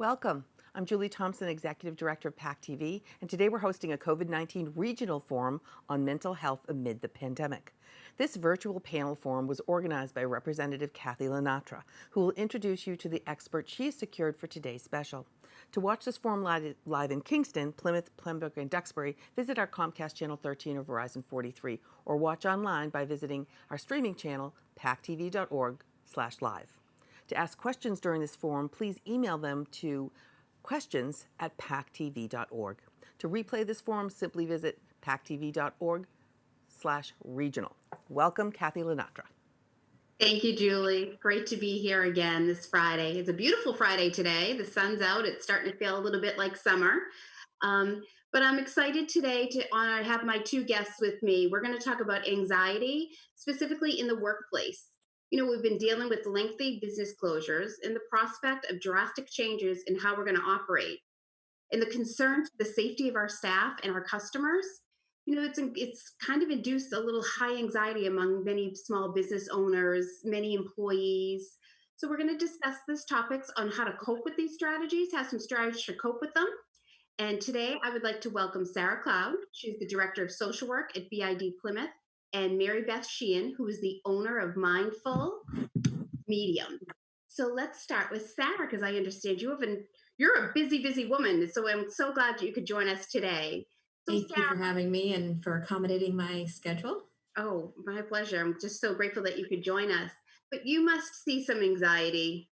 Welcome. I'm Julie Thompson, Executive Director of PAC-TV, and today we're hosting a COVID-19 regional forum on mental health amid the pandemic. This virtual panel forum was organized by Representative LaNatra, who will introduce you to the experts she has secured for today's special. To watch this forum live in Kingston, Plymouth, Pembroke, and Duxbury, visit our Comcast Channel 13 or Verizon 43, or watch online by visiting our streaming channel, pactv.org/live. To ask questions during this forum, please email them to questions@pactv.org. To replay this forum, simply visit pactv.org/regional. Welcome, LaNatra. Thank you, Julie. Great to be here again this Friday. It's a beautiful Friday today. The sun's out. It's starting to feel a little bit like summer. But I'm excited today to have my two guests with me. We're going to talk about anxiety, specifically in the workplace. We've been dealing with lengthy business closures and the prospect of drastic changes in how we're going to operate. And the concern for the safety of our staff and our customers, it's kind of induced a little high anxiety among many small business owners, many employees. So we're going to discuss these topics on how to cope with these strategies, have some strategies to cope with them. And today I would like to welcome Sarah Cloud. She's the Director of Social Work at BID-Plymouth, and Marybeth Sheehan, who is the owner of Mindful Medium. So let's start with Sarah, because I understand you're a busy woman. So I'm so glad that you could join us today. So Thank you for having me and for accommodating my schedule. Oh, my pleasure. I'm just so grateful that you could join us. But you must see some anxiety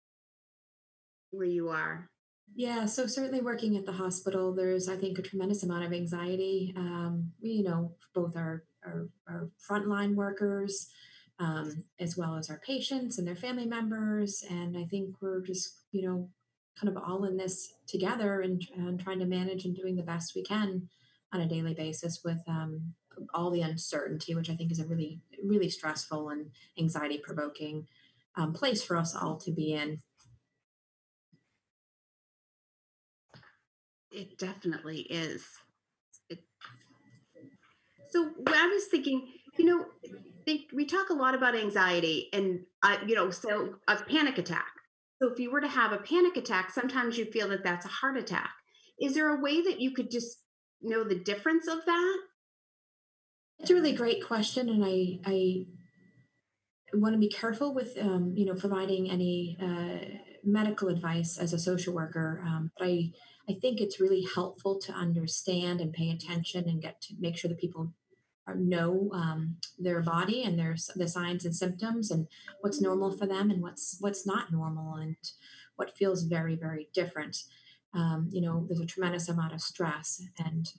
where you are. Yeah, so certainly working at the hospital, there's, I think, a tremendous amount of anxiety, for both our frontline workers, as well as our patients and their family members. And I think we're just, kind of all in this together and trying to manage and doing the best we can on a daily basis with all the uncertainty, which I think is a really, really stressful and anxiety provoking place for us all to be in. It definitely is. So when I was thinking, we talk a lot about anxiety and, so a panic attack. So if you were to have a panic attack, sometimes you feel that that's a heart attack. Is there a way that you could just know the difference of that? It's a really great question, and I want to be careful with providing any medical advice as a social worker. But I think it's really helpful to understand and pay attention and get to make sure that people know their body and the signs and symptoms and what's normal for them and what's not normal and what feels very, very different. There's a tremendous amount of stress and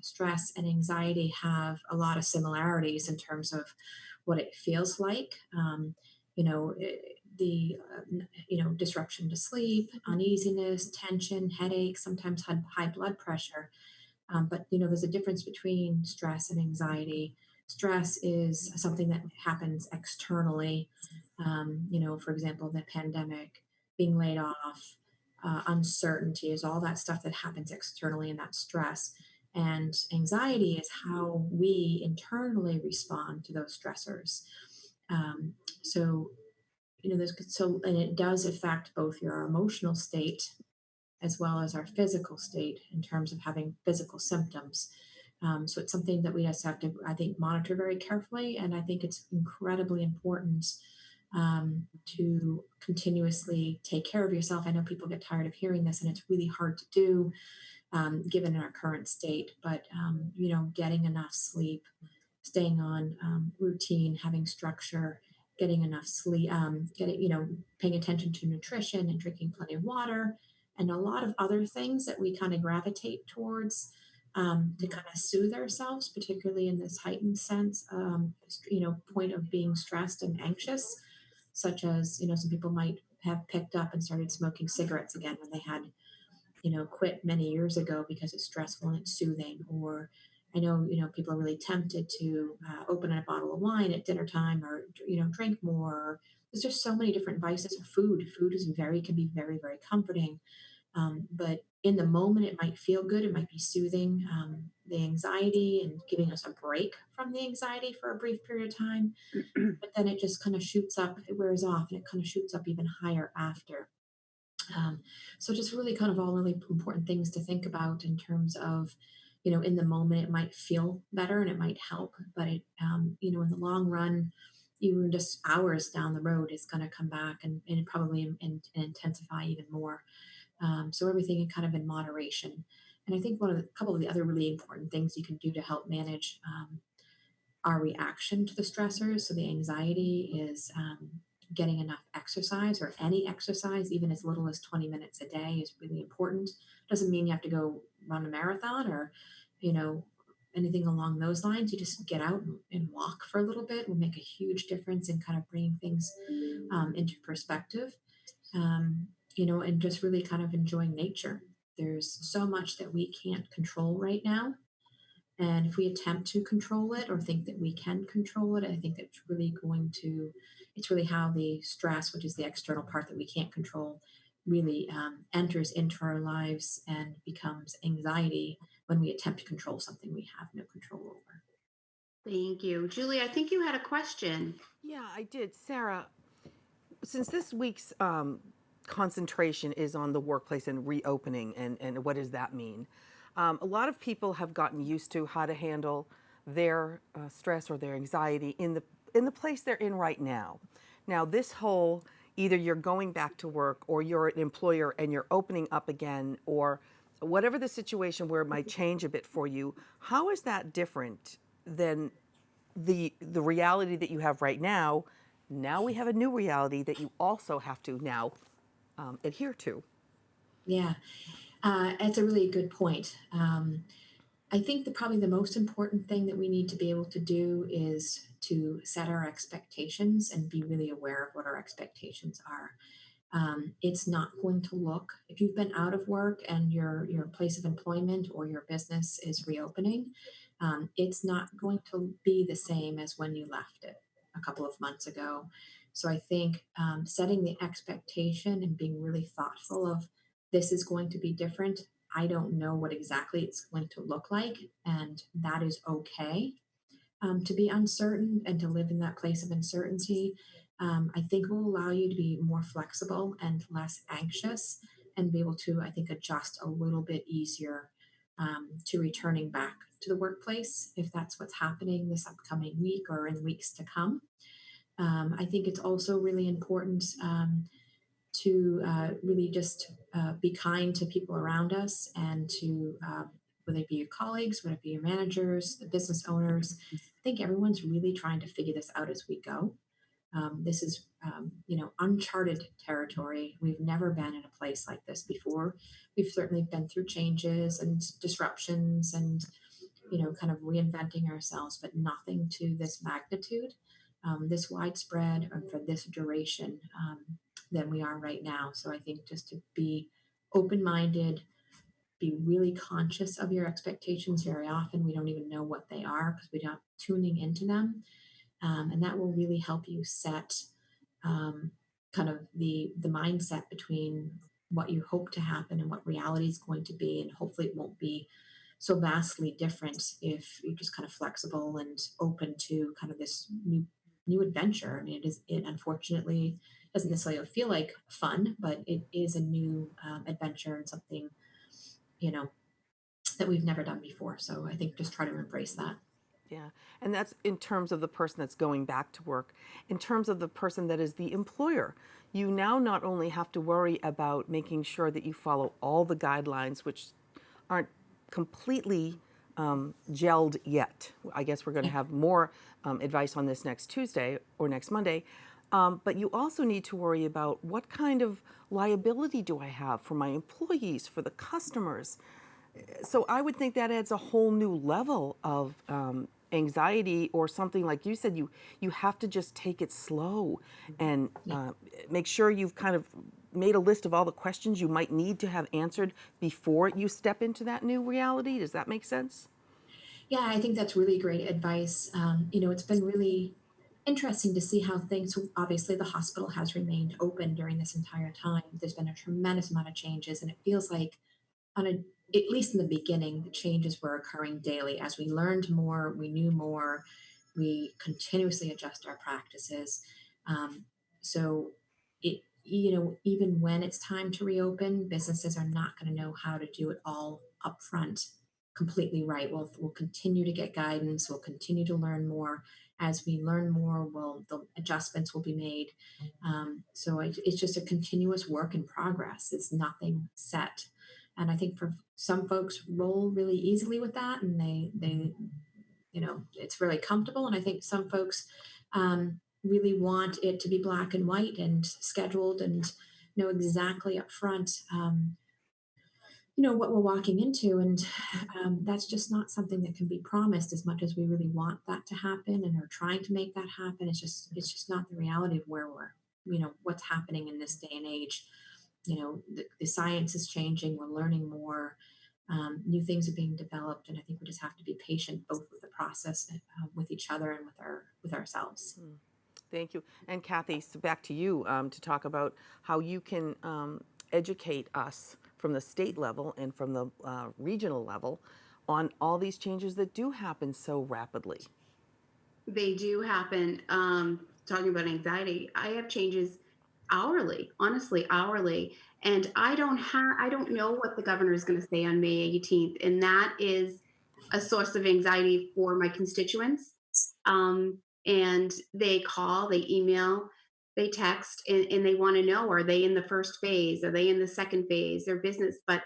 anxiety have a lot of similarities in terms of what it feels like. You know, eh, Disruption to sleep, uneasiness, tension, headaches, sometimes high blood pressure. But there's a difference between stress and anxiety. Stress is something that happens externally. For example, the pandemic, being laid off, uncertainty is all that stuff that happens externally, and that stress. And anxiety is how we internally respond to those stressors. Um, so, and it does affect both your emotional state as well as our physical state in terms of having physical symptoms. So it's something that we just have to, I think, monitor very carefully. And I think it's incredibly important to continuously take care of yourself. I know people get tired of hearing this, and it's really hard to do given our current state. But getting enough sleep, staying on routine, having structure, getting enough sleep, paying attention to nutrition and drinking plenty of water, and a lot of other things that we kind of gravitate towards to kind of soothe ourselves, particularly in this heightened sense, point of being stressed and anxious, such as, some people might have picked up and started smoking cigarettes again when they had, quit many years ago because it's stressful and it's soothing. Or I know, people are really tempted to open a bottle of wine at dinner time or, drink more. There's just so many different vices. Or food. Food can be very, very comforting. But in the moment, it might feel good. It might be soothing the anxiety and giving us a break from the anxiety for a brief period of time. But then it just kind of shoots up, it wears off, and it kind of shoots up even higher after. So just really kind of all really important things to think about in terms of, in the moment it might feel better and it might help, but in the long run, even just hours down the road, it's going to come back and probably and intensify even more. So everything in kind of in moderation. And I think couple of the other really important things you can do to help manage our reaction to the stressors. So the anxiety is getting enough exercise or any exercise, even as little as 20 minutes a day, is really important. Doesn't mean you have to go run a marathon or, you know, anything along those lines. You just get out and walk for a little bit will make a huge difference in kind of bringing things into perspective, and just really kind of enjoying nature. There's so much that we can't control right now, and if we attempt to control it or think that we can control it, I think it's really how the stress, which is the external part that we can't control, really enters into our lives and becomes anxiety when we attempt to control something we have no control over. Thank you. Julie, I think you had a question. Yeah, I did. Sarah, since this week's concentration is on the workplace and reopening, and what does that mean? A lot of people have gotten used to how to handle their stress or their anxiety in the place they're in right now. Now, this whole either you're going back to work or you're an employer and you're opening up again, or whatever the situation where it might change a bit for you, how is that different than the reality that you have right now? Now we have a new reality that you also have to now adhere to. Yeah, it's a really good point. I think that probably the most important thing that we need to be able to do is to set our expectations and be really aware of what our expectations are. It's not going to look, if you've been out of work and your place of employment or your business is reopening, it's not going to be the same as when you left it a couple of months ago. So I think setting the expectation and being really thoughtful of this is going to be different. I don't know what exactly it's going to look like, and that is okay to be uncertain and to live in that place of uncertainty. I think will allow you to be more flexible and less anxious and be able to, I think, adjust a little bit easier to returning back to the workplace if that's what's happening this upcoming week or in weeks to come. I think it's also really important to really just be kind to people around us and to whether it be your colleagues, whether it be your managers, the business owners. I think everyone's really trying to figure this out as we go. This is, uncharted territory. We've never been in a place like this before. We've certainly been through changes and disruptions and, kind of reinventing ourselves, but nothing to this magnitude, this widespread, and for this duration than we are right now. So I think just to be open minded, be really conscious of your expectations. Very often we don't even know what they are because we're not tuning into them, and that will really help you set kind of the mindset between what you hope to happen and what reality is going to be, and hopefully it won't be so vastly different if you're just kind of flexible and open to kind of this new adventure. I mean, it unfortunately doesn't necessarily feel like fun, but it is a new adventure and something you know that we've never done before. So I think just try to embrace that. Yeah. And that's in terms of the person that's going back to work. In terms of the person that is the employer, you now not only have to worry about making sure that you follow all the guidelines, which aren't completely gelled yet. I guess we're going to have more advice on this next Tuesday or next Monday. But you also need to worry about what kind of liability do I have for my employees, for the customers. So I would think that adds a whole new level of anxiety, or something like you said. You have to just take it slow and make sure you've kind of made a list of all the questions you might need to have answered before you step into that new reality. Does that make sense? Yeah, I think that's really great advice. It's been really interesting to see how things, obviously, the hospital has remained open during this entire time. There's been a tremendous amount of changes, and it feels like, on a, at least in the beginning, the changes were occurring daily. As we learned more, we knew more, we continuously adjust our practices. So it even when it's time to reopen, businesses are not going to know how to do it all upfront completely right. We'll continue to get guidance. We'll continue to learn more. As we learn more, the adjustments will be made. It's just a continuous work in progress. It's nothing set. And I think for some folks roll really easily with that, and they it's really comfortable. And I think some folks really want it to be black and white and scheduled and know exactly up front, what we're walking into. And that's just not something that can be promised as much as we really want that to happen and are trying to make that happen. It's just not the reality of where we're, what's happening in this day and age. The science is changing. We're learning more. New things are being developed, and I think we just have to be patient both with the process, with each other, and with ourselves. Thank you. And Kathy, so back to you to talk about how you can educate us from the state level and from the regional level on all these changes that do happen so rapidly. They do happen. Talking about anxiety, I have changes hourly, honestly, hourly. And I don't know what the governor is going to say on May 18th. And that is a source of anxiety for my constituents. And they call, they email, they text, and they want to know, are they in the first phase? Are they in the second phase? Their business. But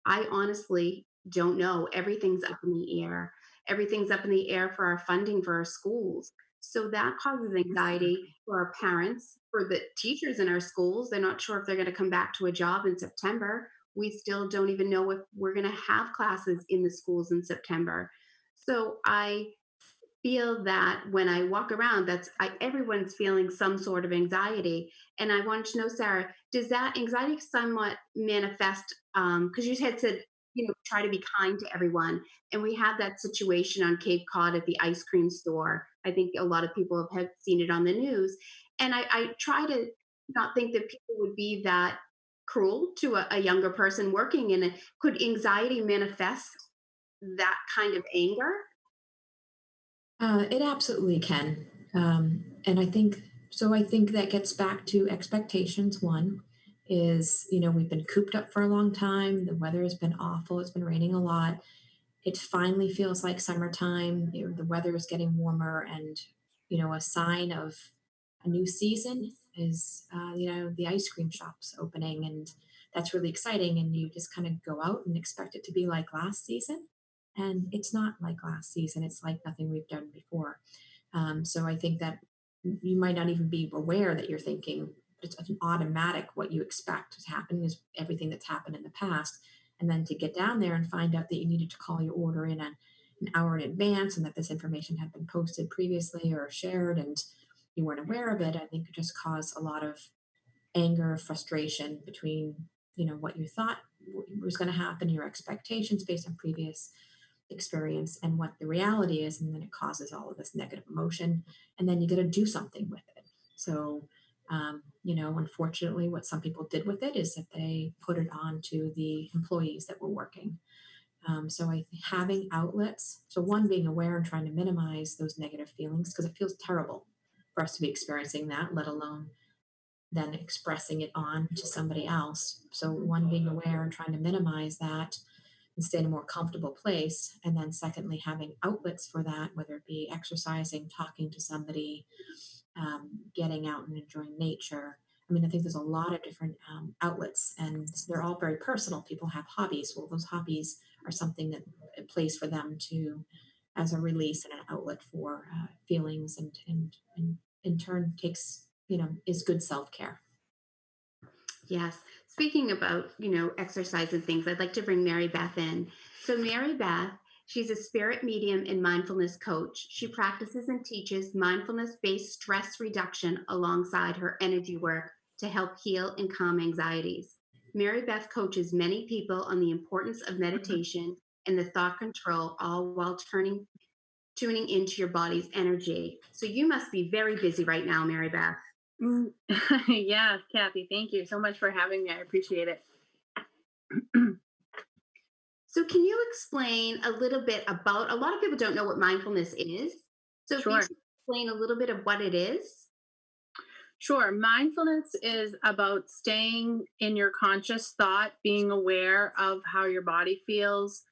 I honestly don't know. Everything's up in the air. Everything's up in the air for our funding for our schools. So that causes anxiety for our parents, for the teachers in our schools. They're not sure if they're going to come back to a job in September. We still don't even know if we're going to have classes in the schools in September. So I feel that when I walk around, everyone's feeling some sort of anxiety. And I wanted to know, Sarah, does that anxiety somewhat manifest? Because you had said, try to be kind to everyone. And we had that situation on Cape Cod at the ice cream store. I think a lot of people have seen it on the news. And I try to not think that people would be that cruel to a younger person working in it. Could anxiety manifest that kind of anger? It absolutely can. And I think so. I think that gets back to expectations. One is, we've been cooped up for a long time. The weather has been awful. It's been raining a lot. It finally feels like summertime. The weather is getting warmer, and, a sign of a new season is, the ice cream shops opening, and that's really exciting. And you just kind of go out and expect it to be like last season. And it's not like last season. It's like nothing we've done before. So I think that you might not even be aware that you're thinking it's an automatic. What you expect to happen is everything that's happened in the past. And then to get down there and find out that you needed to call your order in an hour in advance, and that this information had been posted previously or shared and you weren't aware of it, I think it just caused a lot of anger, frustration between, what you thought was going to happen, your expectations based on previous experience, and what the reality is. And then it causes all of this negative emotion, and then you got to do something with it. So unfortunately, what some people did with it is that they put it on to the employees that were working. So I think having outlets, so one, being aware and trying to minimize those negative feelings, because it feels terrible for us to be experiencing that, let alone then expressing it on to somebody else. So one, being aware and trying to minimize that and stay in a more comfortable place. And then secondly, having outlets for that, whether it be exercising, talking to somebody, getting out and enjoying nature. I mean, I think there's a lot of different outlets, and they're all very personal. People have hobbies. Well, those hobbies are something that a place for them to, as a release and an outlet for feelings, and in turn takes, is good self-care. Yes. Speaking about, exercise and things, I'd like to bring Mary Beth in. So Mary Beth, she's a spirit medium and mindfulness coach. She practices and teaches mindfulness-based stress reduction alongside her energy work to help heal and calm anxieties. Mary Beth coaches many people on the importance of meditation and the thought control, all while tuning into your body's energy. So you must be very busy right now, Mary Beth. Yes, Kathy, thank you so much for having me. I appreciate it. So can you explain a little bit about, a lot of people don't know what mindfulness is. So if you Sure. could explain a little bit of what it is. Sure. Mindfulness is about staying in your conscious thought, being aware of how your body feels,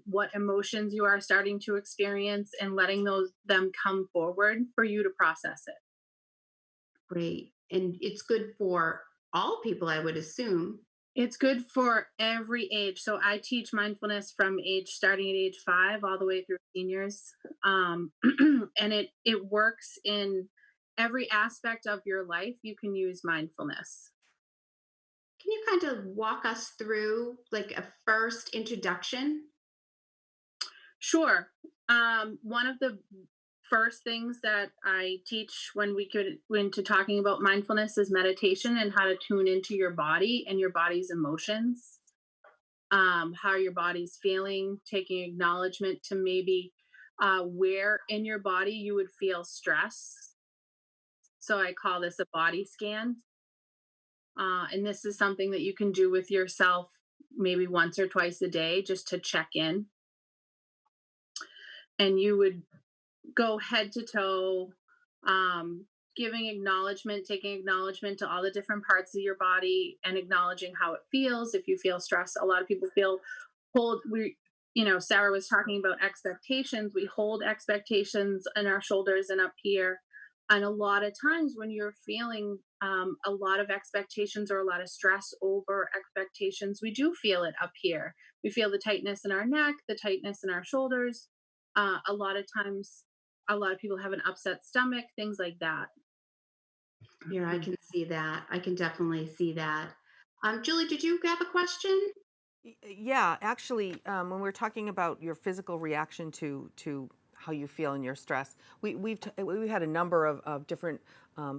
what emotions you are starting to experience, and letting them come forward for you to process it. Great. And it's good for all people, I would assume. It's good for every age. So I teach mindfulness from starting at age 5 all the way through seniors. And it works in every aspect of your life. You can use mindfulness. Can you kind of walk us through like a first introduction? Sure. One of the first things that I teach when we get into talking about mindfulness is meditation and how to tune into your body and your body's emotions, how your body's feeling, taking acknowledgement to maybe where in your body you would feel stress. So I call this a body scan. And this is something that you can do with yourself maybe once or twice a day just to check in. And you would go head to toe, um, giving acknowledgement, taking acknowledgement to all the different parts of your body and acknowledging how it feels. If you feel stress, a lot of people feel hold. Sarah was talking about expectations. We hold expectations in our shoulders and up here. And a lot of times when you're feeling a lot of expectations or a lot of stress over expectations, we do feel it up here. We feel the tightness in our neck, the tightness in our shoulders. A lot of times a lot of people have an upset stomach, things like that. Yeah, I can see that. I can definitely see that. Julie, did you have a question? Yeah, actually, when we're talking about your physical reaction to how you feel in your stress, we've had a number of different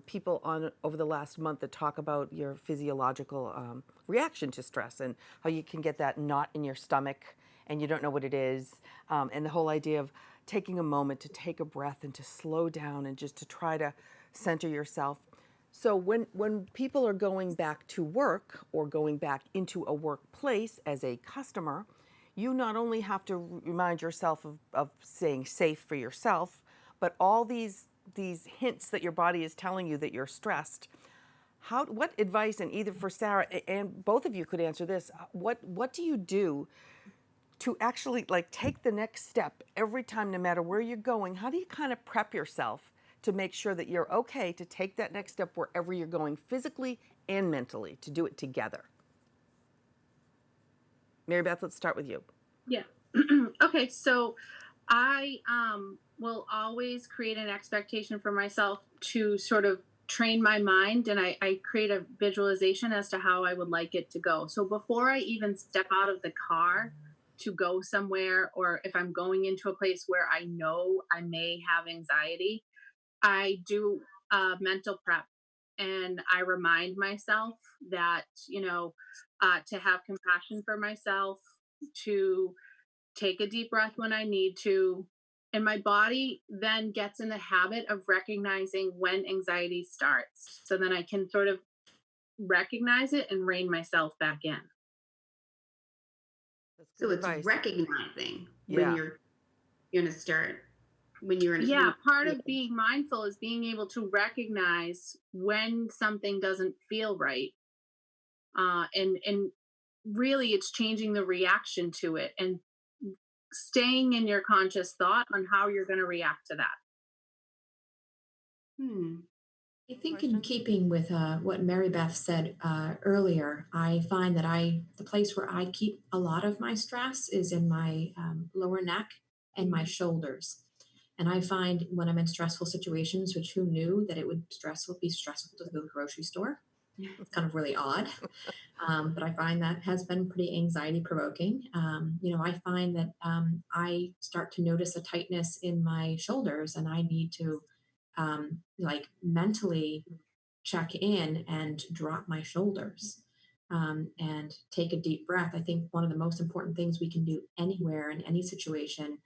people on over the last month that talk about your physiological reaction to stress and how you can get that knot in your stomach and you don't know what it is, and the whole idea of taking a moment to take a breath and to slow down and just to try to center yourself. So when people are going back to work or going back into a workplace as a customer, you not only have to remind yourself of staying safe for yourself, but all these hints that your body is telling you that you're stressed. What advice, and either for Sarah and both of you could answer this, what do you do to actually like take the next step every time, no matter where you're going? How do you kind of prep yourself to make sure that you're okay to take that next step wherever you're going, physically and mentally, to do it together? Mary Beth, let's start with you. Yeah. Okay, so I will always create an expectation for myself to sort of train my mind, and I create a visualization as to how I would like it to go. So before I even step out of the car to go somewhere, or if I'm going into a place where I know I may have anxiety, I do a mental prep and I remind myself that, to have compassion for myself, to take a deep breath when I need to. And my body then gets in the habit of recognizing when anxiety starts. So then I can sort of recognize it and rein myself back in. That's So good it's advice. recognizing when Yeah. you're going to start, when you're in Yeah, part a, of being mindful is being able to recognize when something doesn't feel right. And really it's changing the reaction to it and staying in your conscious thought on how you're going to react to that. hmm, I think in Questions? keeping with what Mary Beth said earlier, I find that the place where I keep a lot of my stress is in my lower neck and my shoulders. And I find when I'm in stressful situations, which who knew that it would be stressful to go to the grocery store? It's kind of really odd. But I find that has been pretty anxiety provoking. I find that I start to notice a tightness in my shoulders and I need to like mentally check in and drop my shoulders and take a deep breath. I think one of the most important things we can do anywhere in any situation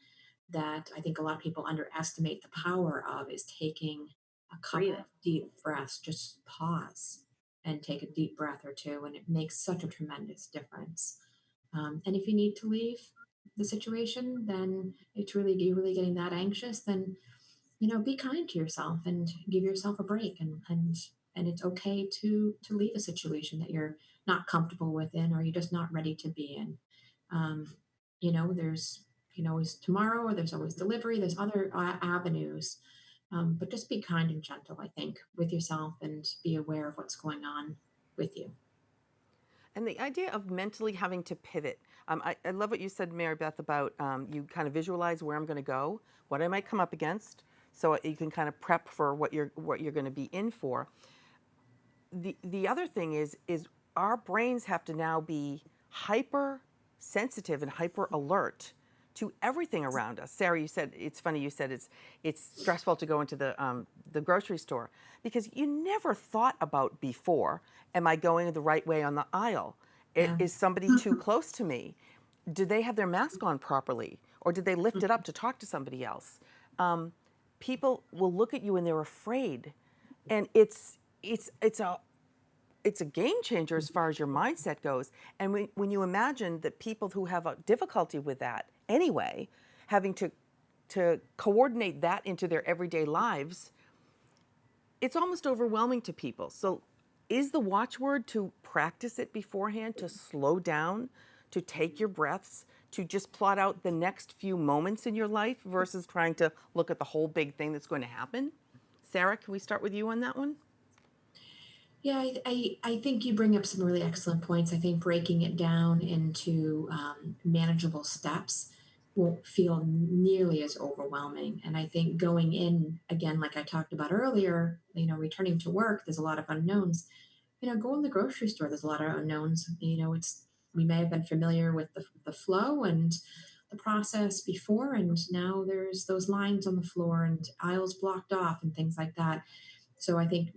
that I think a lot of people underestimate the power of is taking a couple Breathing. of deep breaths. Just pause and take a deep breath or two, and it makes such a tremendous difference. And if you need to leave the situation, then you're really getting that anxious, then be kind to yourself and give yourself a break, and it's okay to leave a situation that you're not comfortable within, or you're just not ready to be in. um, there's always tomorrow, or there's always delivery, there's other avenues. But just be kind and gentle, I think, with yourself, and be aware of what's going on with you. And the idea of mentally having to pivot. I love what you said, Mary Beth, about you kind of visualize where I'm going to go, what I might come up against, so you can kind of prep for what you're going to be in for. The other thing is our brains have to now be hyper sensitive and hyper alert to everything around us. Sarah, you said it's funny. You said it's stressful to go into the grocery store because you never thought about before. Am I going the right way on the aisle? Yeah. Is somebody too close to me? Do they have their mask on properly, or did they lift it up to talk to somebody else? People will look at you and they're afraid, and it's a game changer as far as your mindset goes. And when you imagine that people who have a difficulty with that anyway, having to coordinate that into their everyday lives, it's almost overwhelming to people. So is the watchword to practice it beforehand, to slow down, to take your breaths, to just plot out the next few moments in your life versus trying to look at the whole big thing that's going to happen? Sarah, can we start with you on that one? Yeah, I think you bring up some really excellent points. I think breaking it down into manageable steps won't feel nearly as overwhelming. And I think going in, again, like I talked about earlier, returning to work, there's a lot of unknowns. Go in the grocery store, there's a lot of unknowns. We may have been familiar with the flow and the process before, and now there's those lines on the floor and aisles blocked off and things like that. So I think,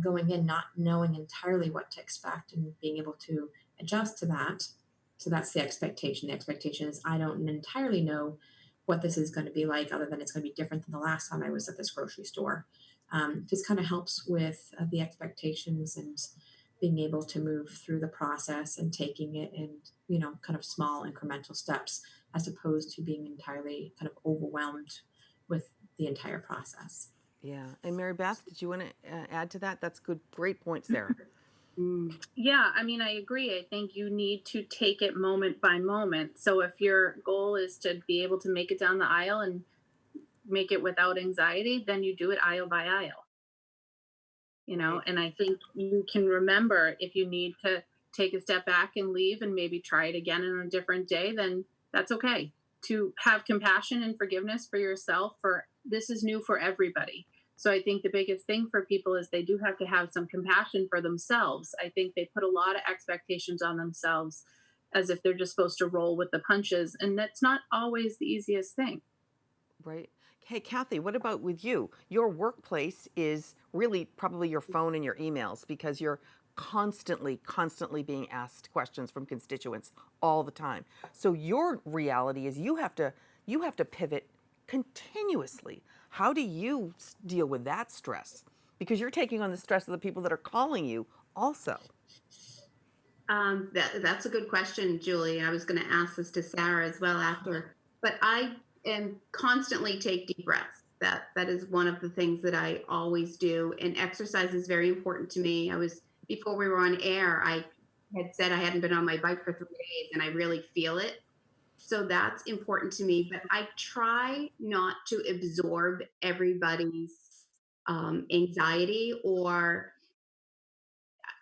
going in not knowing entirely what to expect and being able to adjust to that. So that's the expectation. The expectation is I don't entirely know what this is going to be like, other than it's going to be different than the last time I was at this grocery store. Just kind of helps with the expectations and being able to move through the process and taking it in, kind of small incremental steps, as opposed to being entirely kind of overwhelmed with the entire process. Yeah. And Mary Beth, did you want to add to that? That's good. Great points there. Yeah, I mean, I agree. I think you need to take it moment by moment. So if your goal is to be able to make it down the aisle and make it without anxiety, then you do it aisle by aisle. Right. And I think you can remember, if you need to take a step back and leave and maybe try it again on a different day, then that's okay. To have compassion and forgiveness for yourself, for this is new for everybody. So I think the biggest thing for people is they do have to have some compassion for themselves. I think they put a lot of expectations on themselves, as if they're just supposed to roll with the punches, and that's not always the easiest thing. Right. Hey, Kathy, what about with you? Your workplace is really probably your phone and your emails because you're constantly being asked questions from constituents all the time. So your reality is you have to pivot continuously. How do you deal with that stress? Because you're taking on the stress of the people that are calling you also. That's a good question, Julie. I was going to ask this to Sarah as well after, but I am constantly take deep breaths. That is one of the things that I always do, and exercise is very important to me. I was before we were on air. I had said I hadn't been on my bike for 3 days, and I really feel it. So that's important to me. But I try not to absorb everybody's anxiety, or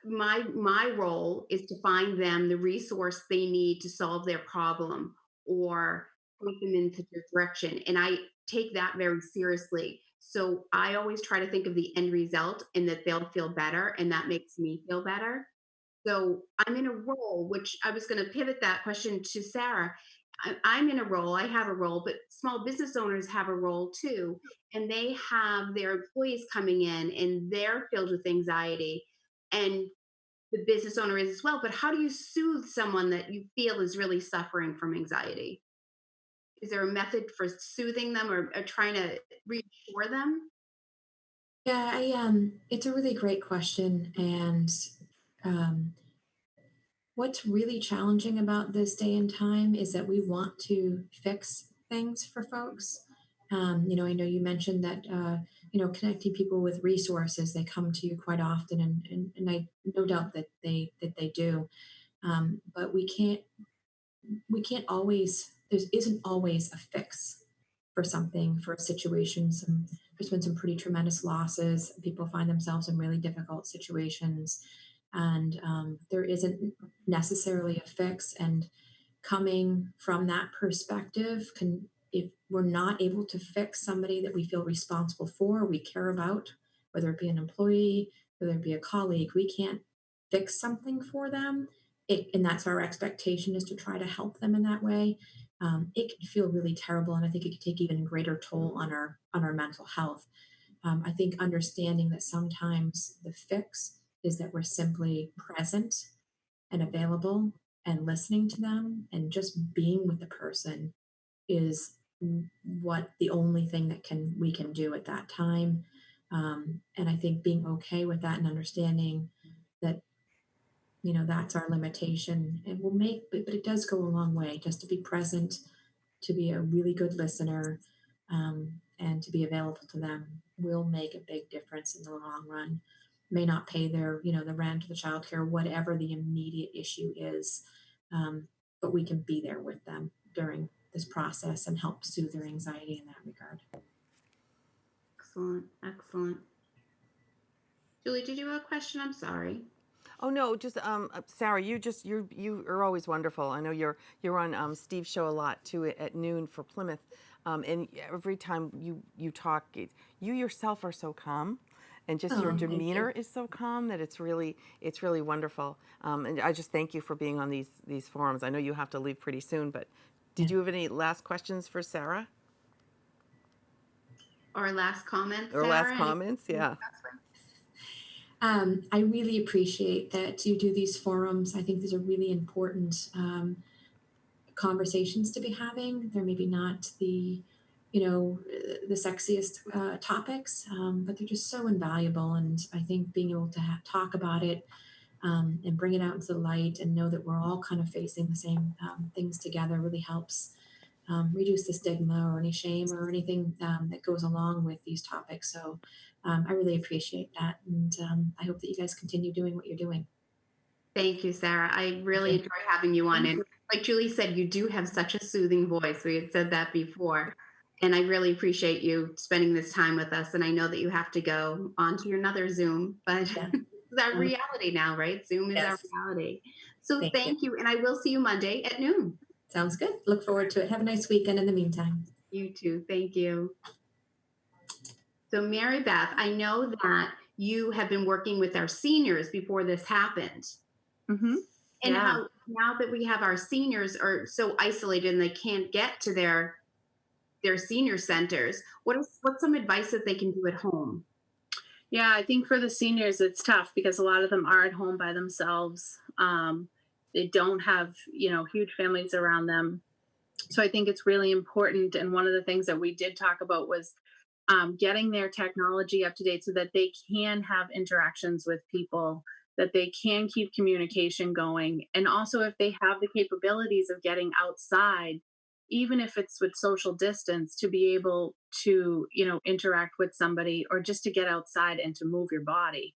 my role is to find them the resource they need to solve their problem, or point them into the direction, and I take that very seriously. So I always try to think of the end result, and that they'll feel better, and that makes me feel better. So I'm in a role, which I was going to pivot that question to Sarah. I'm in a role, I have a role, but small business owners have a role too. And they have their employees coming in and they're filled with anxiety. And the business owner is as well. But how do you soothe someone that you feel is really suffering from anxiety? Is there a method for soothing them, or trying to reassure them? Yeah, it's a really great question. And um, what's really challenging about this day and time is that we want to fix things for folks. I know you mentioned that, connecting people with resources, they come to you quite often, and I no doubt that they do. But we can't always, there isn't always a fix for something, for a situation. There's been some pretty tremendous losses. People find themselves in really difficult situations, and there isn't necessarily a fix. And coming from that perspective, can if we're not able to fix somebody that we feel responsible for, we care about, whether it be an employee, whether it be a colleague, we can't fix something for them. And that's our expectation, is to try to help them in that way. It can feel really terrible, and I think it can take even greater toll on our mental health. I think understanding that sometimes the fix is that we're simply present and available and listening to them and just being with the person is what the only thing that can we can do at that time. And I think being okay with that and understanding that, that's our limitation, it will make, but it does go a long way just to be present, to be a really good listener, and to be available to them will make a big difference in the long run. May not pay their, the rent, the childcare, whatever the immediate issue is, but we can be there with them during this process and help soothe their anxiety in that regard. Excellent. Excellent. Julie, did you have a question? I'm sorry. Oh no, just Sarah, you are always wonderful. I know you're on Steve's show a lot too at noon for Plymouth, and every time you talk, you yourself are so calm, and just your Oh, thank you. demeanor is so calm that it's really wonderful. And I just thank you for being on these forums. I know you have to leave pretty soon, but did Yeah. you have any last questions for Sarah Or last comment, or Sarah? last comments? Yeah. I really appreciate that you do these forums. I think these are really important conversations to be having. They're maybe not the sexiest topics, but they're just so invaluable. And I think being able to talk about it, and bring it out into the light and know that we're all kind of facing the same things together really helps reduce the stigma or any shame or anything that goes along with these topics. So I really appreciate that. And I hope that you guys continue doing what you're doing. Thank you, Sarah. I really you. enjoy having you on. And like Julie said, you do have such a soothing voice. We had said that before. And I really appreciate you spending this time with us. And I know that you have to go on to another Zoom, but Yeah. it's our reality now, right? Zoom is our Yes. reality. So Thank thank you. And I will see you Monday at noon. Sounds good. Look forward to it. Have a nice weekend in the meantime. You too. Thank you. So Mary Beth, I know that you have been working with our seniors before this happened. Mm-hmm. And Yeah. how now that we have our seniors are so isolated and they can't get to their senior centers, what's some advice that they can do at home? Yeah, I think for the seniors, it's tough because a lot of them are at home by themselves. They don't have, huge families around them. So I think it's really important. And one of the things that we did talk about was getting their technology up to date so that they can have interactions with people, that they can keep communication going. And also, if they have the capabilities of getting outside, even if it's with social distance, to be able to, interact with somebody or just to get outside and to move your body.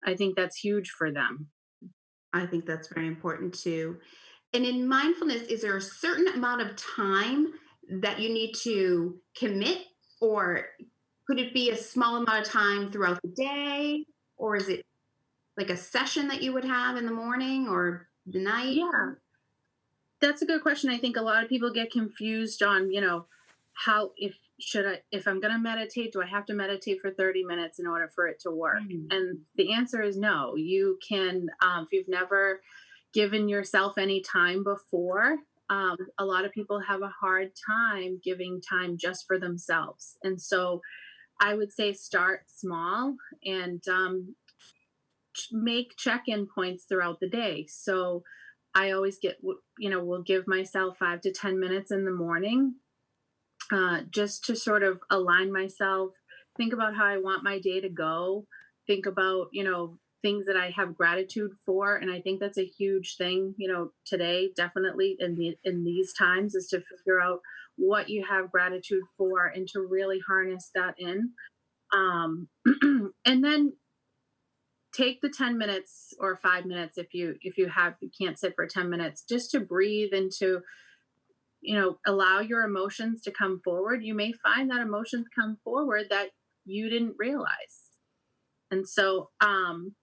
I think that's huge for them. I think that's very important too. And in mindfulness, is there a certain amount of time that you need to commit, or could it be a small amount of time throughout the day, or is it like a session that you would have in the morning or the night? Yeah, that's a good question. I think a lot of people get confused on, how if I'm going to meditate, do I have to meditate for 30 minutes in order for it to work? And the answer is no. You can, if you've never given yourself any time before, a lot of people have a hard time giving time just for themselves. And so I would say start small and make check-in points throughout the day. So I always will give myself 5 to 10 minutes in the morning, just to sort of align myself, think about how I want my day to go, think about, things that I have gratitude for. And I think that's a huge thing, today, definitely in these times, is to figure out what you have gratitude for, and to really harness that in. Um, and then take the 10 minutes or 5 minutes, if you can't sit for 10 minutes, just to breathe and to, allow your emotions to come forward. You may find that emotions come forward that you didn't realize. And so, and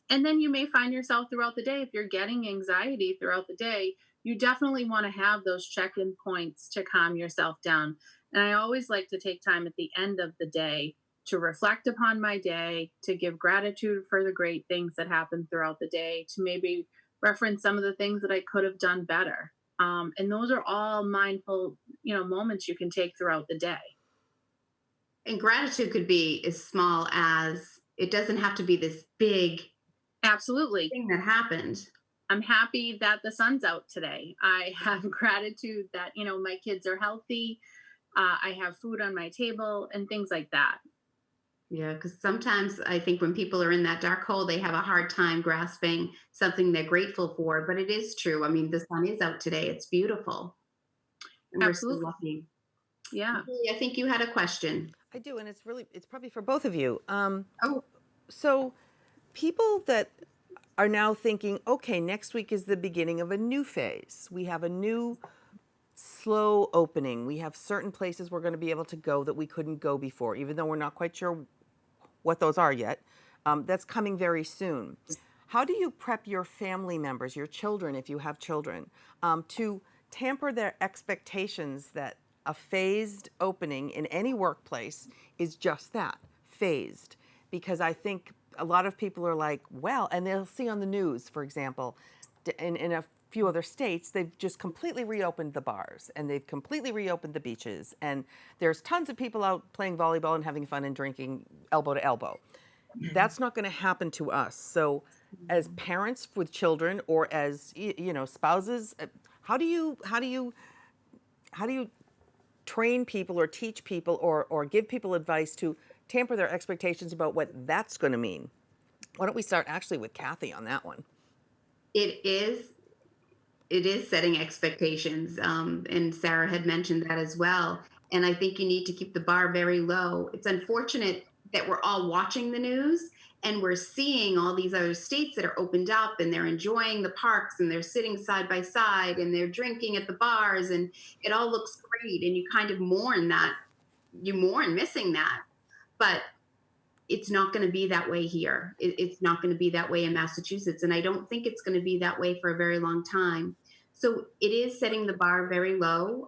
then you may find yourself throughout the day, if you're getting anxiety throughout the day, you definitely want to have those check-in points to calm yourself down. And I always like to take time at the end of the day to reflect upon my day, to give gratitude for the great things that happened throughout the day, to maybe reference some of the things that I could have done better. And those are all mindful, moments you can take throughout the day. And gratitude could be as small as, it doesn't have to be this big Absolutely. thing that happened. I'm happy that the sun's out today. I have gratitude that, my kids are healthy. I have food on my table and things like that. Yeah, because sometimes I think when people are in that dark hole, they have a hard time grasping something they're grateful for. But it is true. I mean, the sun is out today. It's beautiful. And we're so Absolutely. lucky. Yeah. Julie, I think you had a question. I do, and it's probably for both of you. Oh, So people that are now thinking, okay, next week is the beginning of a new phase. We have a new slow opening. We have certain places we're going to be able to go that we couldn't go before, even though we're not quite sure what those are yet. That's coming very soon. How do you prep your family members, your children, if you have children, to tamper their expectations that a phased opening in any workplace is just that, phased? Because I think a lot of people are like, well, and they'll see on the news, for example, in a few other states, they've just completely reopened the bars and they've completely reopened the beaches. And there's tons of people out playing volleyball and having fun and drinking elbow to elbow. That's not going to happen to us. So as parents with children, or as spouses, how do you train people or teach people or give people advice to tamper their expectations about what that's going to mean? Why don't we start actually with Kathy on that one? it is setting expectations. And Sarah had mentioned that as well. And I think you need to keep the bar very low. It's unfortunate that we're all watching the news and we're seeing all these other states that are opened up and they're enjoying the parks and they're sitting side by side and they're drinking at the bars and it all looks great. And you kind of mourn that, you mourn missing that. But it's not going to be that way here. It's not going to be that way in Massachusetts. And I don't think it's going to be that way for a very long time. So it is setting the bar very low.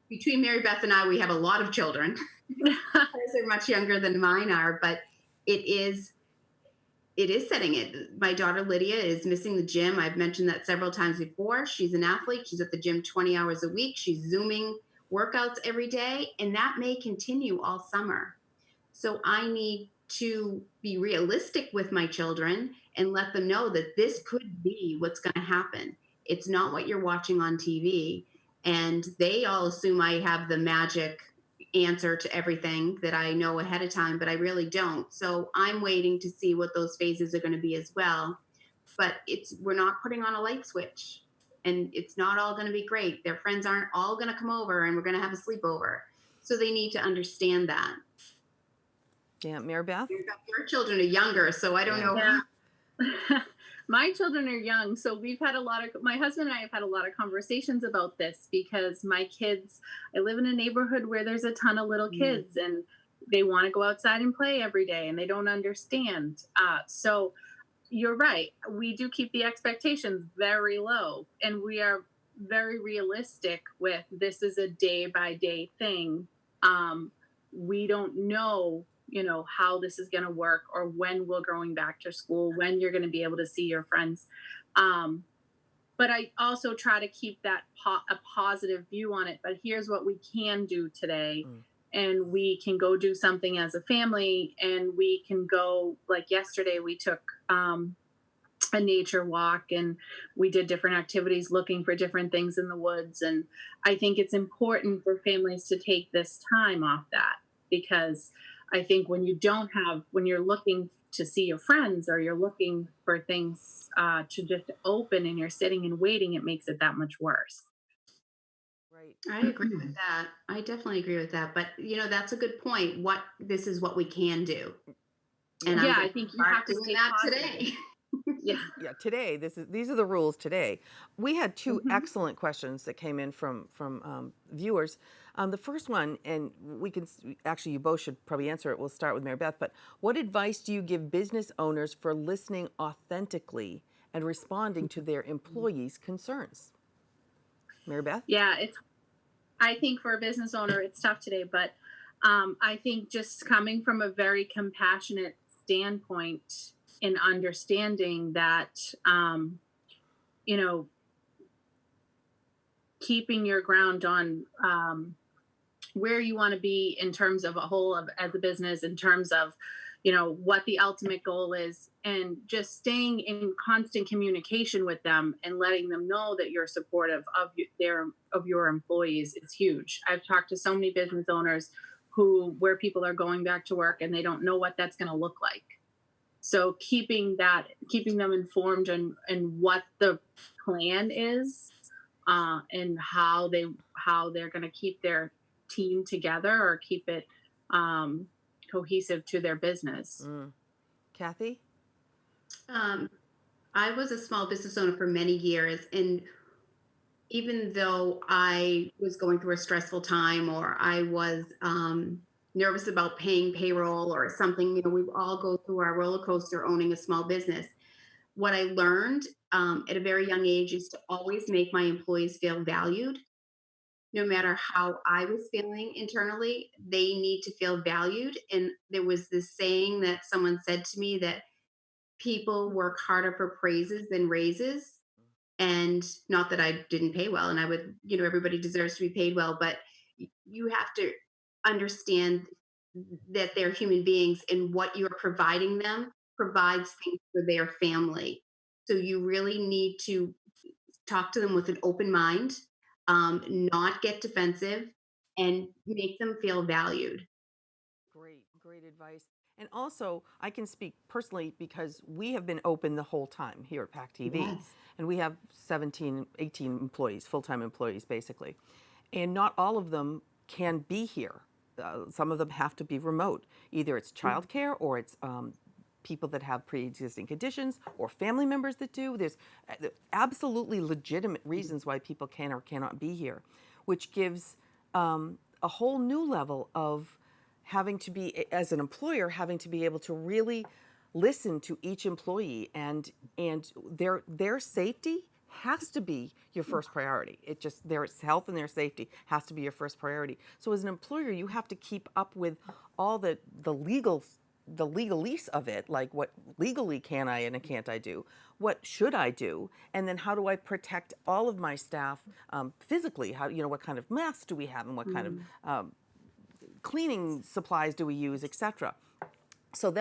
Between Marybeth and I, we have a lot of children. They're much younger than mine are, but it is setting it. My daughter Lydia is missing the gym. I've mentioned that several times before. She's an athlete. She's at the gym 20 hours a week. She's Zooming workouts every day, and that may continue all summer. So I need to be realistic with my children and let them know that this could be what's going to happen. It's not what you're watching on TV. And they all assume I have the magic answer to everything that I know ahead of time, but I really don't. So I'm waiting to see what those phases are going to be as well. But we're not putting on a light switch, and it's not all going to be great. Their friends aren't all going to come over and we're going to have a sleepover. So they need to understand that. Yeah, Marybeth? Your children are younger, so I don't know. Yeah. My children are young, so my husband and I have had a lot of conversations about this, because I live in a neighborhood where there's a ton of little kids and they want to go outside and play every day and they don't understand. So you're right. We do keep the expectations very low, and we are very realistic with, this is a day by day thing. We don't know how this is going to work, or when we're going back to school, when you're going to be able to see your friends. But I also try to keep that a positive view on it. But here's what we can do today. And we can go do something as a family, and we can go, like yesterday, we took a nature walk and we did different activities looking for different things in the woods. And I think it's important for families to take this time off that, because I think when you're looking to see your friends, or you're looking for things to just open, and you're sitting and waiting, it makes it that much worse. Right. I agree with that. I definitely agree with that. But that's a good point. This is what we can do. And Yeah. I'm Yeah, going I to think you start have to doing stay that positive. today. Yeah. Yeah, today these are the rules today. We had two Mhm. excellent questions that came in from viewers. The first one, and we can actually you both should probably answer it. We'll start with Marybeth. But what advice do you give business owners for listening authentically and responding to their employees' concerns? Marybeth. Yeah, I think for a business owner, it's tough today, but I think just coming from a very compassionate standpoint in understanding that, you know, keeping your ground on where you want to be in terms of a whole of as a business, in terms of, what the ultimate goal is, and just staying in constant communication with them and letting them know that you're supportive of your employees is huge. I've talked to so many business owners where people are going back to work and they don't know what that's going to look like. So keeping them informed and what the plan is, and how they're going to keep their team together or keep it cohesive to their business. Kathy. Um, I was a small business owner for many years, and even though I was going through a stressful time, or I was nervous about paying payroll or something, we all go through our roller coaster owning a small business. What I learned at a very young age is to always make my employees feel valued. No matter how I was feeling internally, they need to feel valued. And there was this saying that someone said to me that people work harder for praises than raises. And not that I didn't pay well, and I would, everybody deserves to be paid well, but you have to understand that they're human beings, and what you're providing them provides things for their family. So you really need to talk to them with an open mind, not get defensive, and make them feel valued. Great advice. And also, I can speak personally because we have been open the whole time here at PAC-TV. Yes. And we have 17, 18 employees, full-time employees, basically. And not all of them can be here. Some of them have to be remote. Either it's childcare or it's people that have pre-existing conditions or family members that do. There's absolutely legitimate reasons why people can or cannot be here, which gives a whole new level of having to be, as an employer, having to be able to really listen to each employee, and their safety has to be your first priority. It just, their health and their safety has to be your first priority. So as an employer, you have to keep up with all the legalese of it, like what legally can I and can't I do, what should I do, and then how do I protect all of my staff physically? How, what kind of masks do we have, and what kind of cleaning supplies do we use, etc. So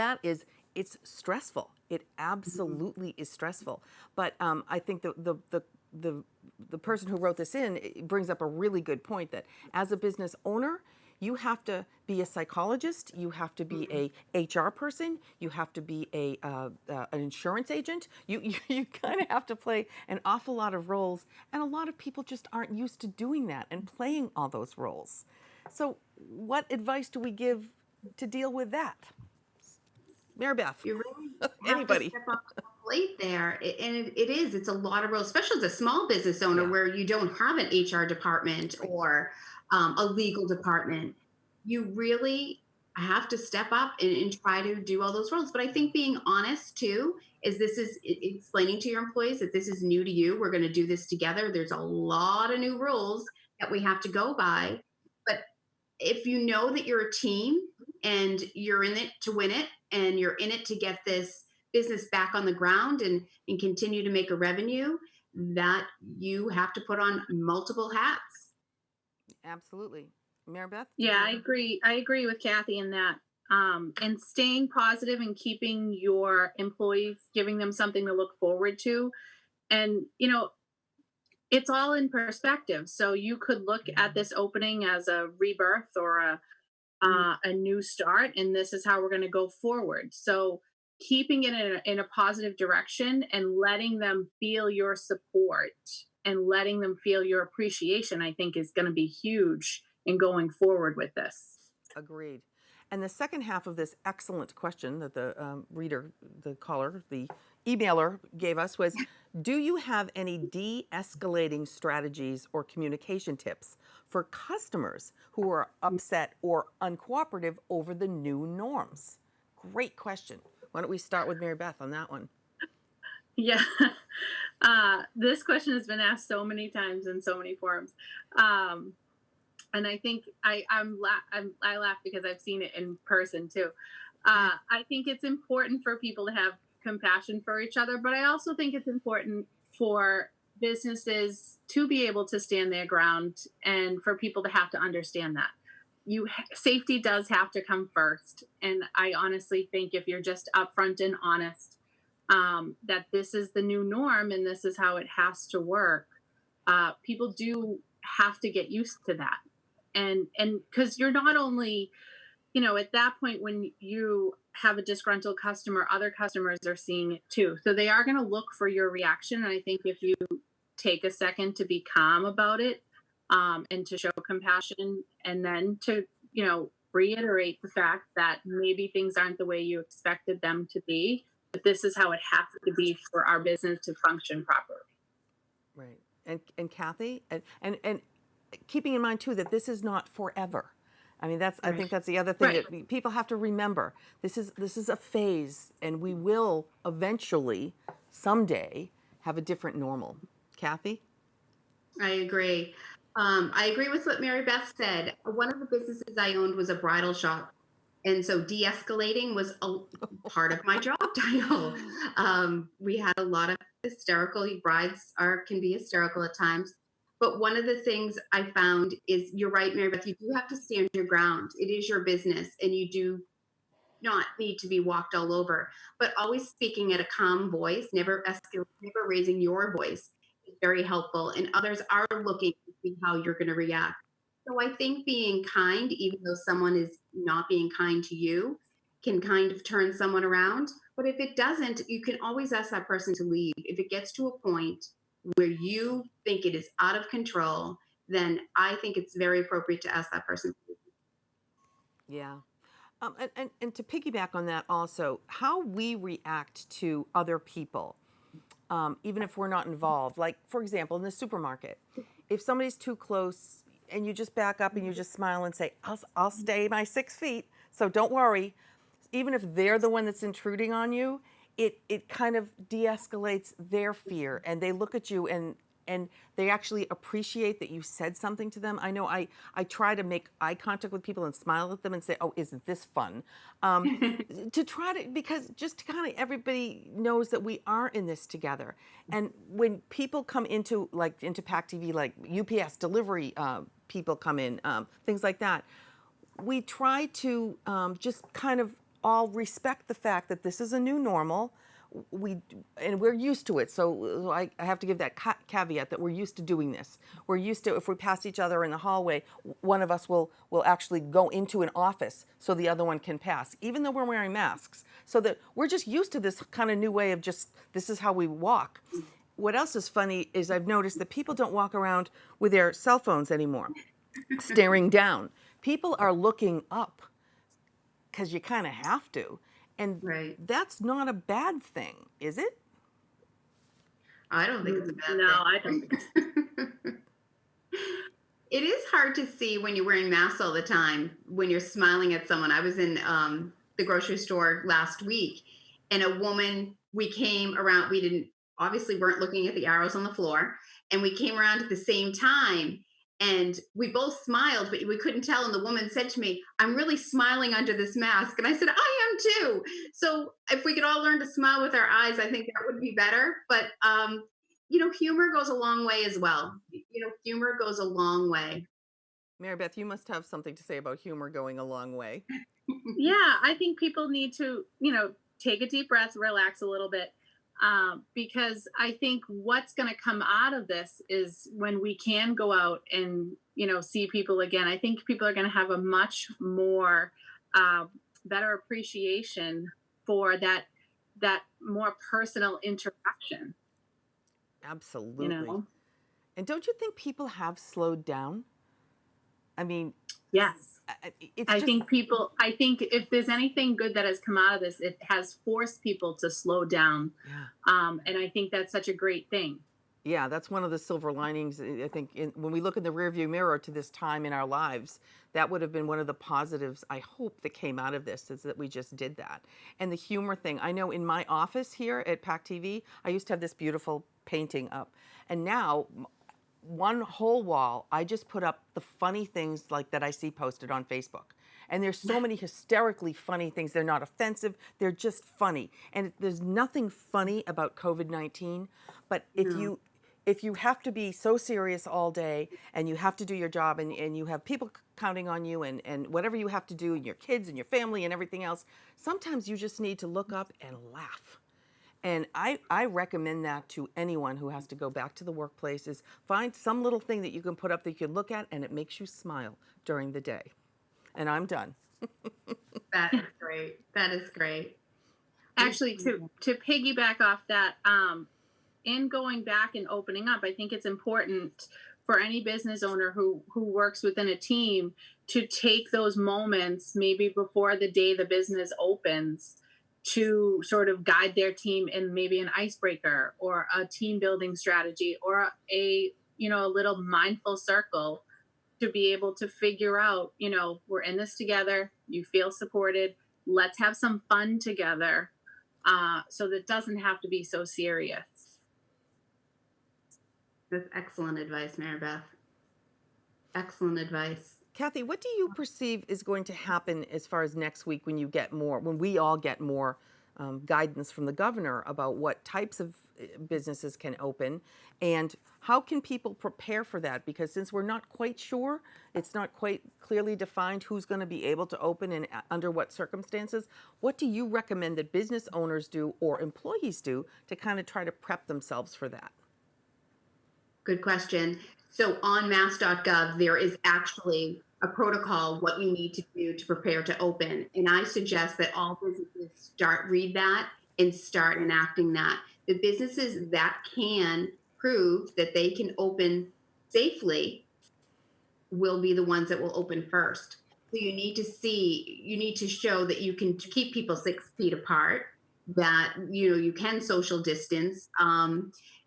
it's stressful. It absolutely is stressful. But I think the person who wrote this in brings up a really good point, that as a business owner, you have to be a psychologist, you have to be a HR person, you have to be an insurance agent. You kind of have to play an awful lot of roles, and a lot of people just aren't used to doing that and playing all those roles. So what advice do we give to deal with that? Marybeth. You really have to Anybody. step up to the plate there. It's a lot of roles, especially as a small business owner, Yeah. where you don't have an HR department or a legal department. You really have to step up and try to do all those roles. But I think being honest too is explaining to your employees that this is new to you. We're going to do this together. There's a lot of new rules that we have to go by. But if you know that you're a team and you're in it to win it, and you're in it to get this business back on the ground and continue to make a revenue, that you have to put on multiple hats. Absolutely. Marybeth? Yeah, I agree. I agree with Kathy in that. And staying positive and keeping your employees, giving them something to look forward to. And, it's all in perspective. So you could look at this opening as a rebirth or a new start, and this is how we're going to go forward. So keeping it in a positive direction and letting them feel your support and letting them feel your appreciation, I think, is going to be huge in going forward with this. Agreed. And the second half of this excellent question that the reader, the caller, the emailer gave us was, do you have any de-escalating strategies or communication tips for customers who are upset or uncooperative over the new norms? Great question. Why don't we start with Marybeth on that one? Yeah. This question has been asked so many times in so many forums. And I think I laugh because I've seen it in person too. I think it's important for people to have compassion for each other, but I also think it's important for businesses to be able to stand their ground and for people to have to understand that safety does have to come first. And I honestly think if you're just upfront and honest, that this is the new norm and this is how it has to work, people do have to get used to that. And because you're not only, at that point when you have a disgruntled customer, other customers are seeing it too. So they are going to look for your reaction. And I think if you take a second to be calm about it, and to show compassion, and then to, reiterate the fact that maybe things aren't the way you expected them to be, but this is how it has to be for our business to function properly. Right. And Kathy, and keeping in mind too that this is not forever. I mean, I think that's the other thing that people have to remember. This is a phase, and we will eventually, someday, have a different normal. Kathy? I agree. I agree with what Marybeth said. One of the businesses I owned was a bridal shop. And so de-escalating was a part of my job title. We had a lot of hysterical brides can be hysterical at times. But one of the things I found is, you're right, Marybeth, you do have to stand your ground. It is your business, and you do not need to be walked all over. But always speaking at a calm voice, never raising your voice, is very helpful. And others are looking to see how you're going to react. So I think being kind, even though someone is not being kind to you, can kind of turn someone around. But if it doesn't, you can always ask that person to leave. If it gets to a point where you think it is out of control, then I think it's very appropriate to ask that person to leave. Yeah. And to piggyback on that also, how we react to other people, even if we're not involved. Like, for example, in the supermarket, if somebody's too close and you just back up and you just smile and say, I'll stay my 6 feet, so don't worry. Even if they're the one that's intruding on you, it kind of de-escalates their fear, and they look at you and they actually appreciate that you said something to them. I know I try to make eye contact with people and smile at them and say, oh, isn't this fun? Because just to kind of, everybody knows that we are in this together. And when people come into PAC-TV, like UPS delivery people come in, things like that, we try to just kind of all respect the fact that this is a new normal. We're used to it. So I have to give that caveat that we're used to doing this. We're used to, if we pass each other in the hallway, one of us will actually go into an office so the other one can pass, even though we're wearing masks. So that we're just used to this kind of new way of this is how we walk. What else is funny is I've noticed that people don't walk around with their cell phones anymore, staring down. People are looking up because you kind of have to. And that's not a bad thing, is it? I don't think it's a bad thing. No, I don't think It is hard to see when you're wearing masks all the time, when you're smiling at someone. I was in the grocery store last week, and a woman, we came around, weren't looking at the arrows on the floor, and we came around at the same time. And we both smiled, but we couldn't tell. And the woman said to me, I'm really smiling under this mask. And I said, I am too. So if we could all learn to smile with our eyes, I think that would be better. But, humor goes a long way as well. Humor goes a long way. Marybeth, you must have something to say about humor going a long way. Yeah, I think people need to, take a deep breath, relax a little bit. Because I think what's going to come out of this is when we can go out and, see people again, I think people are going to have a much more better appreciation for that more personal interaction. Absolutely. And don't you think people have slowed down? I mean, Yes. it's I just, think if there's anything good that has come out of this, it has forced people to slow down. yeah. And I think that's such a great thing. Yeah, that's one of the silver linings. I think when we look in the rearview mirror to this time in our lives, that would have been one of the positives I hope that came out of this, is that we just did that. And the humor thing, I know in my office here at PAC-TV, I used to have this beautiful painting up. And now, one whole wall, I just put up the funny things like that I see posted on Facebook. And there's so many hysterically funny things. They're not offensive, they're just funny. And there's nothing funny about COVID-19, but No. if you have to be so serious all day and you have to do your job, and you have people counting on you, and whatever you have to do, and your kids and your family and everything else, sometimes you just need to look up and laugh. And I recommend that to anyone who has to go back to the workplace, is find some little thing that you can put up that you can look at and it makes you smile during the day. And I'm done. That is great. That is great. Actually, to piggyback off that, in going back and opening up, I think it's important for any business owner who works within a team to take those moments, maybe before the day the business opens, to sort of guide their team in maybe an icebreaker or a team building strategy, or a little mindful circle, to be able to figure out, we're in this together, you feel supported, let's have some fun together, so that it doesn't have to be so serious. That's excellent advice, Marybeth. Excellent advice. Kathy, what do you perceive is going to happen as far as next week, when we all get more guidance from the governor about what types of businesses can open, and how can people prepare for that? Because since we're not quite sure, it's not quite clearly defined who's going to be able to open and under what circumstances. What do you recommend that business owners do or employees do to kind of try to prep themselves for that? Good question. So on mass.gov, there is actually a protocol, what you need to do to prepare to open. And I suggest that all businesses read that and start enacting that. The businesses that can prove that they can open safely will be the ones that will open first. So you need to show that you can keep people 6 feet apart, that you can social distance.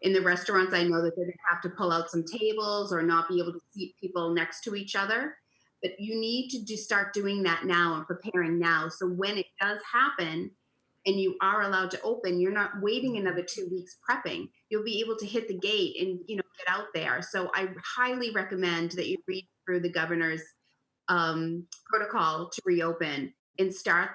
In the restaurants, I know that they're going to have to pull out some tables or not be able to seat people next to each other. But you need to start doing that now and preparing now. So when it does happen and you are allowed to open, you're not waiting another 2 weeks prepping. You'll be able to hit the gate and get out there. So I highly recommend that you read through the governor's protocol to reopen and start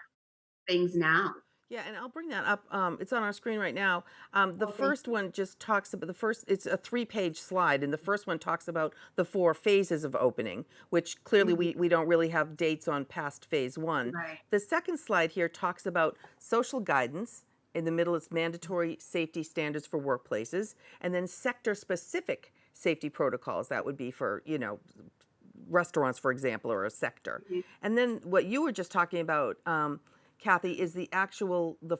things now. Yeah, and I'll bring that up. It's on our screen right now. The first one just talks about it's a 3-page slide, and the first one talks about the 4 phases of opening, which clearly we don't really have dates on past phase 1. Right. The second slide here talks about social guidance. In the middle, it's mandatory safety standards for workplaces, and then sector-specific safety protocols. That would be for, restaurants, for example, or a sector. And then what you were just talking about, Kathy, is the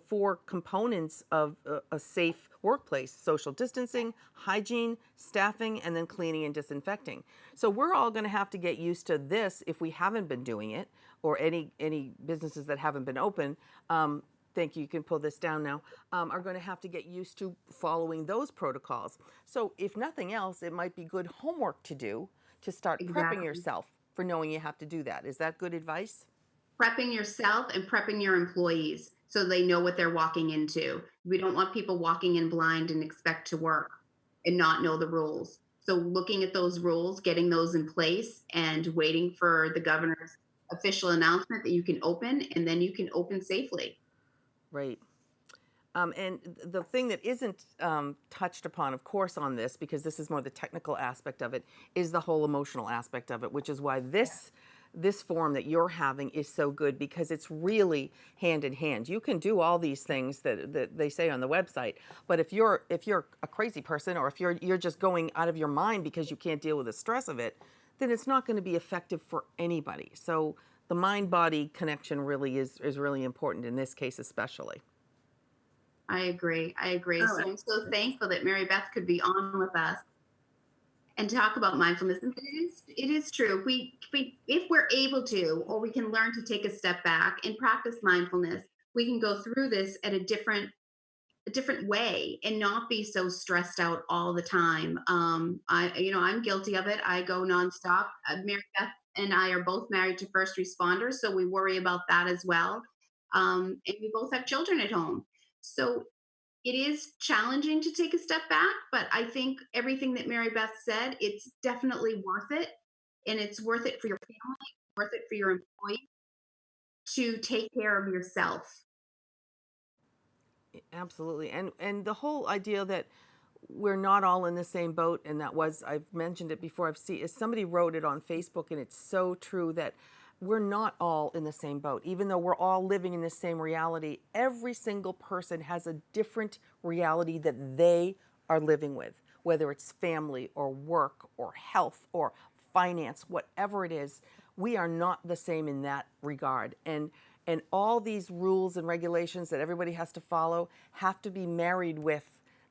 4 components of a safe workplace: social distancing, hygiene, staffing, and then cleaning and disinfecting. So we're all going to have to get used to this if we haven't been doing it, or any businesses that haven't been open. Thank you, you can pull this down now, are going to have to get used to following those protocols. So if nothing else, it might be good homework to do to start prepping Exactly. yourself for knowing you have to do that. Is that good advice? Prepping yourself and prepping your employees so they know what they're walking into. We don't want people walking in blind and expect to work and not know the rules. So looking at those rules, getting those in place, and waiting for the governor's official announcement that you can open, and then you can open safely. Right. And the thing that isn't touched upon, of course, on this, because this is more the technical aspect of it, is the whole emotional aspect of it, which is why this forum that you're having is so good, because it's really hand in hand. You can do all these things that they say on the website, but if you're a crazy person, or if you're just going out of your mind because you can't deal with the stress of it, then it's not going to be effective for anybody. So the mind-body connection really is really important in this case, especially. I agree. Oh, So I'm so thankful that Marybeth could be on with us. and talk about mindfulness. And it is true. If we're able to, or we can learn to take a step back and practice mindfulness, we can go through this at a different way and not be so stressed out all the time. I'm guilty of it. I go nonstop. Mary Beth and I are both married to first responders, so we worry about that as well. And we both have children at home. So it is challenging to take a step back, but I think everything that Mary Beth said, it's definitely worth it. And it's worth it for your family, worth it for your employees to take care of yourself. Absolutely. And the whole idea that we're not all in the same boat, and that was, I've mentioned it before, I've seen, somebody wrote it on Facebook, and it's so true that we're not all in the same boat. Even though we're all living in the same reality, every single person has a different reality that they are living with, whether it's family or work or health or finance, whatever it is. We are not the same in that regard. And all these rules and regulations that everybody has to follow have to be married with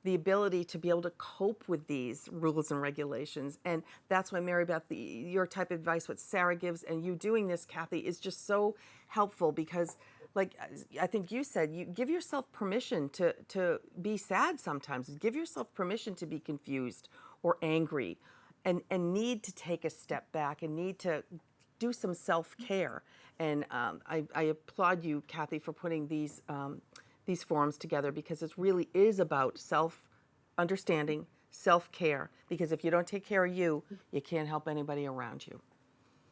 the ability to be able to cope with these rules and regulations. And that's why, Mary Beth, your type of advice, what Sarah gives, and you doing this, Kathy, is just so helpful because, like I think you said, you give yourself permission to be sad sometimes. Give yourself permission to be confused or angry and need to take a step back and need to do some self-care. And I applaud you, Kathy, for putting these forums together, because it really is about self-understanding, self-care, because if you don't take care of you, you can't help anybody around you.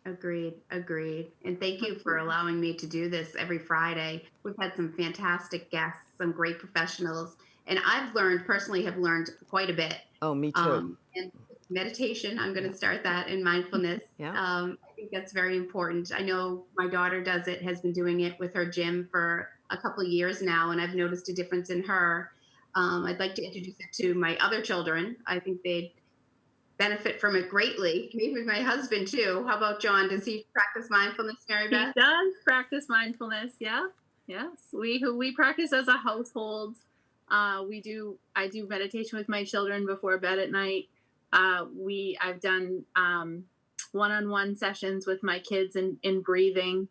Agreed. And thank you for allowing me to do this every Friday. We've had some fantastic guests, some great professionals, and I've personally have learned quite a bit. Oh, me too. And meditation, I'm going to start that, in mindfulness. Yeah. I think that's very important. I know my daughter has been doing it with her gym for a couple of years now, and I've noticed a difference in her. I'd like to introduce it to my other children. I think they'd benefit from it greatly. Maybe my husband too. How about John? Does he practice mindfulness, Mary Beth? He does practice mindfulness. Yeah. Yes. We practice as a household. I do meditation with my children before bed at night. I've done one-on-one sessions with my kids in breathing.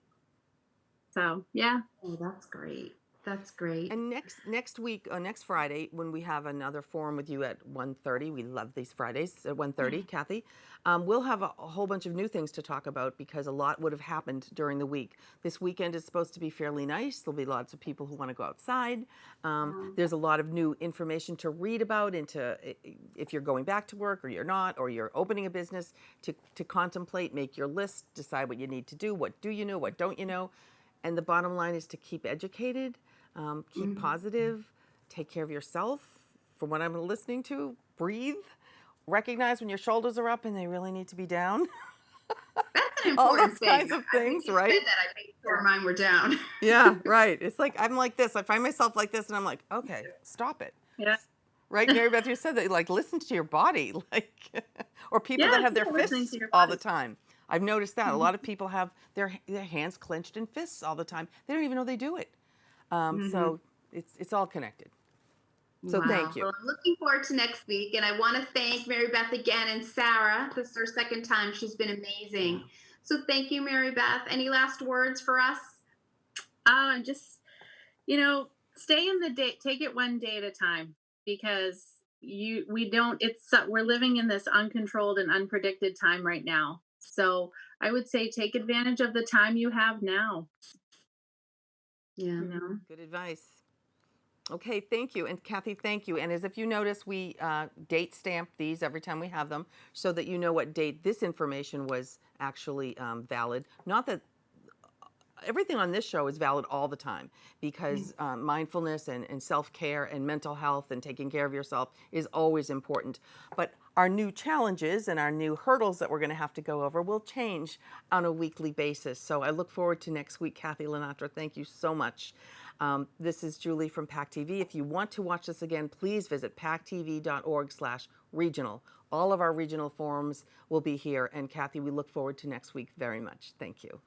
So yeah. Oh, that's great. That's great. And next week, next Friday, when we have another forum with you at 1:30, we love these Fridays at 1:30, Kathy, we'll have a whole bunch of new things to talk about because a lot would have happened during the week. This weekend is supposed to be fairly nice. There'll be lots of people who want to go outside. There's a lot of new information to read about if you're going back to work or you're not, or you're opening a business, to contemplate, make your list, decide what you need to do, what do you know, what don't you know. And the bottom line is to keep educated, keep positive, take care of yourself. From what I'm listening to, breathe, recognize when your shoulders are up and they really need to be down. That's an All important those thing. kinds of I think things, you right? said that, I made sure mine were down. Yeah, right. It's like I'm like this. I find myself like this, and I'm like, okay, stop it. Yeah. Right, Mary Beth, you said that, like, listen to your body, like, or people that have their listening fists to your all the body. time. I've noticed that a lot of people have their hands clenched in fists all the time. They don't even know they do it. So it's all connected. So Wow. thank you. Well, I'm looking forward to next week, and I want to thank Mary Beth again, and Sarah. This is her second time. She's been amazing. So thank you, Mary Beth. Any last words for us? Just stay in the day. Take it one day at a time, because we're living in this uncontrolled and unpredicted time right now. So I would say take advantage of the time you have now. Yeah. Good advice. Okay, thank you. And Kathy, thank you. And as if you notice, we date stamp these every time we have them so that you know what date this information was actually valid. Not that everything on this show is valid all the time, because mindfulness and self-care and mental health and taking care of yourself is always important. But our new challenges and our new hurdles that we're going to have to go over will change on a weekly basis. So I look forward to next week. Kathy, LaNatra, thank you so much. This is Julie from PAC-TV. If you want to watch this again, please visit pac-tv.org/regional. All of our regional forums will be here. And Kathy, we look forward to next week very much. Thank you.